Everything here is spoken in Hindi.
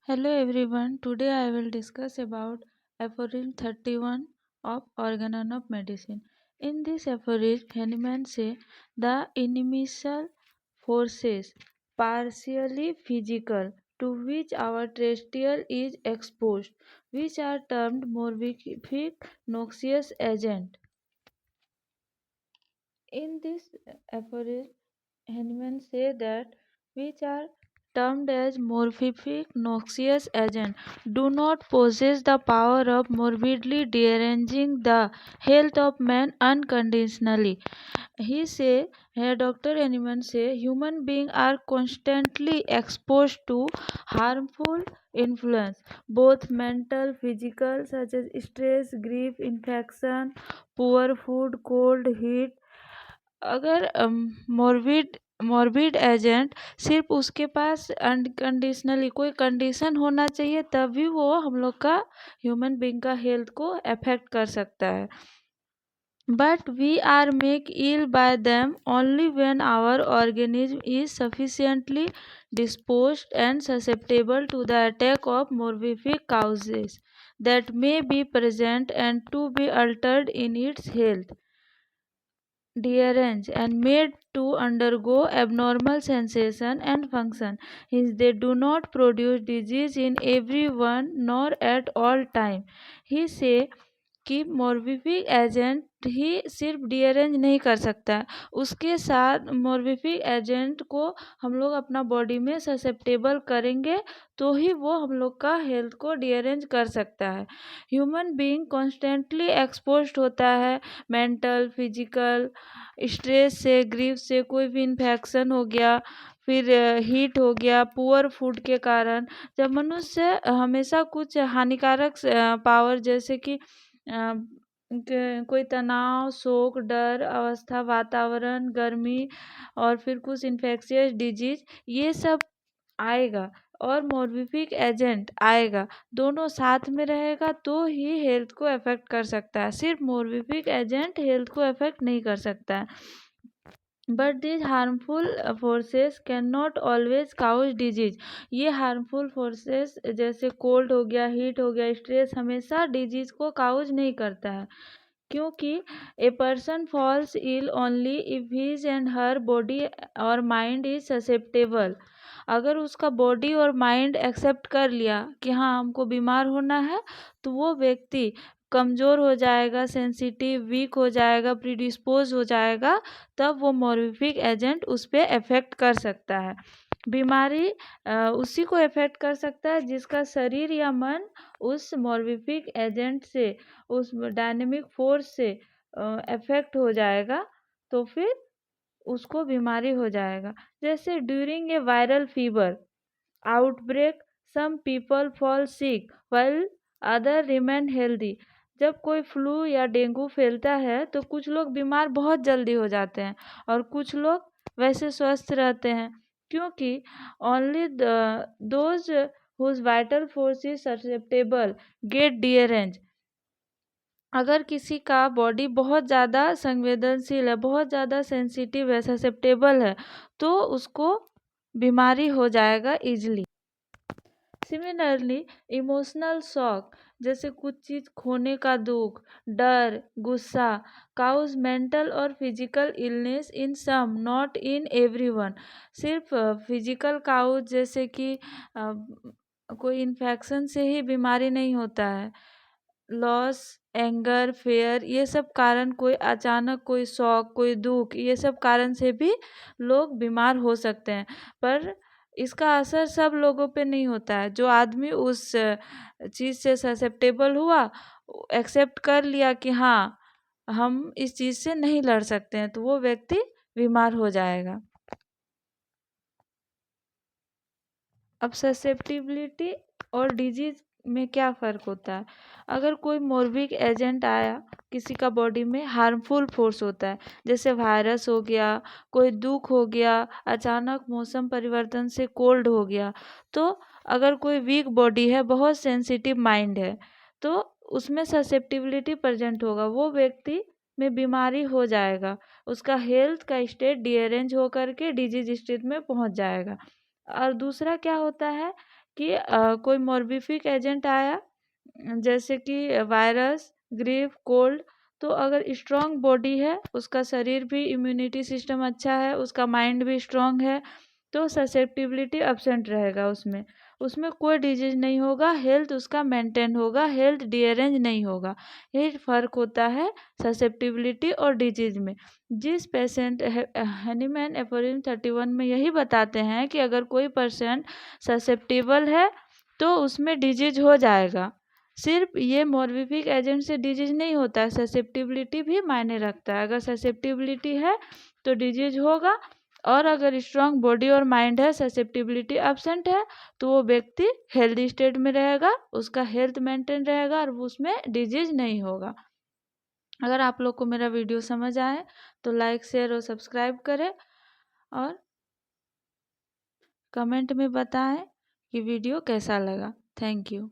Hello everyone. Today I will discuss about aphorism 31 of Organon of Medicine. In this aphorism, Hahnemann say the inimical forces, partially physical, to which our terrestrial is exposed, which are termed morbific noxious agent. In this aphorism, Hahnemann say that which are termed as morphic noxious agents do not possess the power of morbidly deranging the health of man unconditionally. He say here Dr. Hahnemann say human beings are constantly exposed to harmful influence, both mental, physical, such as stress, grief, infection, poor food, cold, heat. अगर मॉर्बिड एजेंट सिर्फ उसके पास अनकंडीशनली कोई कंडीशन होना चाहिए तभी वो हम लोग का ह्यूमन बीइंग का हेल्थ को अफेक्ट कर सकता है. But we are made ill by them only when our organism is sufficiently disposed and susceptible to the attack of morbific causes that may be present and to be altered in its health, deranged and made to undergo abnormal sensation and function. Hence, they do not produce disease in everyone nor at all time. He say कि मोर्बिफिक एजेंट ही सिर्फ डीअरेंज नहीं कर सकता है, उसके साथ मोर्बिफिक एजेंट को हम लोग अपना बॉडी में ससेप्टेबल करेंगे तो ही वो हम लोग का हेल्थ को डीअरेंज कर सकता है. ह्यूमन बीइंग कॉन्स्टेंटली एक्सपोज्ड होता है मेंटल, फिजिकल, स्ट्रेस से, ग्रीफ से, कोई भी इन्फेक्शन हो गया, फिर हीट हो गया, पुअर फूड के कारण. जब मनुष्य हमेशा कुछ हानिकारक पावर जैसे कि कोई तनाव, शोक, डर अवस्था, वातावरण, गर्मी और फिर कुछ इन्फेक्शियस डिजीज ये सब आएगा और मोर्बिफिक एजेंट आएगा, दोनों साथ में रहेगा तो ही हेल्थ को अफेक्ट कर सकता है. सिर्फ मोर्बिफिक एजेंट हेल्थ को अफेक्ट नहीं कर सकता है. But this harmful forces can not always cause disease. ये हार्मफुल फोर्सेस जैसे कोल्ड हो गया, हीट हो गया, स्ट्रेस हमेशा डिजीज को काउज नहीं करता है, क्योंकि a person falls ill only if his and her body और माइंड इज ससेप्टेबल. अगर उसका बॉडी और माइंड एक्सेप्ट कर लिया कि हाँ हमको बीमार होना है तो वो व्यक्ति कमज़ोर हो जाएगा, सेंसिटिव, वीक हो जाएगा, प्रीडिस्पोज हो जाएगा, तब वो मोर्बिफिक एजेंट उस पर अफेक्ट कर सकता है. बीमारी उसी को अफेक्ट कर सकता है जिसका शरीर या मन उस मोर्बिफिक एजेंट से, उस डायनेमिक फोर्स से अफेक्ट हो जाएगा तो फिर उसको बीमारी हो जाएगा. जैसे during a viral fever outbreak some people fall sick while other remain healthy. जब कोई फ्लू या डेंगू फैलता है तो कुछ लोग बीमार बहुत जल्दी हो जाते हैं और कुछ लोग वैसे स्वस्थ रहते हैं, क्योंकि only those whose vital force is susceptible get derange. अगर किसी का बॉडी बहुत ज़्यादा संवेदनशील है, बहुत ज़्यादा सेंसिटिव है, ससेप्टेबल है, तो उसको बीमारी हो जाएगा ईजिली. सिमिलरली इमोशनल शॉक जैसे कुछ चीज़ खोने का दुख, डर, गुस्सा काउज मेंटल और physical illness in some not in everyone. सिर्फ फिजिकल काउज जैसे कि कोई इन्फेक्शन से ही बीमारी नहीं होता है. लॉस, एंगर, फेयर ये सब कारण, कोई अचानक कोई शौक, कोई दुख, ये सब कारण से भी लोग बीमार हो सकते हैं. पर इसका असर सब लोगों पे नहीं होता है. जो आदमी उस चीज़ से ससेप्टेबल हुआ, एक्सेप्ट कर लिया कि हाँ हम इस चीज़ से नहीं लड़ सकते हैं, तो वो व्यक्ति बीमार हो जाएगा. अब ससेप्टिबिलिटी और डिजीज में क्या फ़र्क होता है. अगर कोई मोर्बिक एजेंट आया, किसी का बॉडी में हार्मफुल फोर्स होता है, जैसे वायरस हो गया, कोई दुख हो गया, अचानक मौसम परिवर्तन से कोल्ड हो गया, तो अगर कोई वीक बॉडी है, बहुत सेंसिटिव माइंड है, तो उसमें ससेप्टिबिलिटी प्रेजेंट होगा, वो व्यक्ति में बीमारी हो जाएगा, उसका हेल्थ का स्टेट डीअरेंज होकर के डिजीज स्टेट में पहुंच जाएगा. और दूसरा क्या होता है कि कोई मॉर्बिफिक एजेंट आया, जैसे कि वायरस, ग्रीप, कोल्ड, तो अगर स्ट्रांग बॉडी है, उसका शरीर भी, इम्यूनिटी सिस्टम अच्छा है, उसका माइंड भी स्ट्रांग है, तो ससेप्टिबिलिटी एब्सेंट रहेगा उसमें, उसमें कोई डिजीज नहीं होगा, हेल्थ उसका मेंटेन होगा, हेल्थ डीअरेंज नहीं होगा। यही फ़र्क होता है ससेप्टिबिलिटी और डिजीज में। जिस पेशेंट हनीमैन एफोरिज्म 31 में यही बताते हैं कि अगर कोई पर्सन ससेप्टिबल है तो उसमें डिजीज हो जाएगा। सिर्फ ये मॉर्बिफिक एजेंट से डिजीज नहीं होता है, ससेप्टिबिलिटी भी मायने रखता है। अगर ससेप्टिबिलिटी है तो डिजीज होगा, और अगर स्ट्रांग बॉडी और माइंड है, ससेप्टिबिलिटी एब्सेंट है, तो वो व्यक्ति हेल्दी स्टेट में रहेगा, उसका हेल्थ मेंटेन रहेगा और उसमें डिजीज नहीं होगा। अगर आप लोग को मेरा वीडियो समझ आए तो लाइक, शेयर और सब्सक्राइब करें, और कमेंट में बताएं कि वीडियो कैसा लगा। Thank you.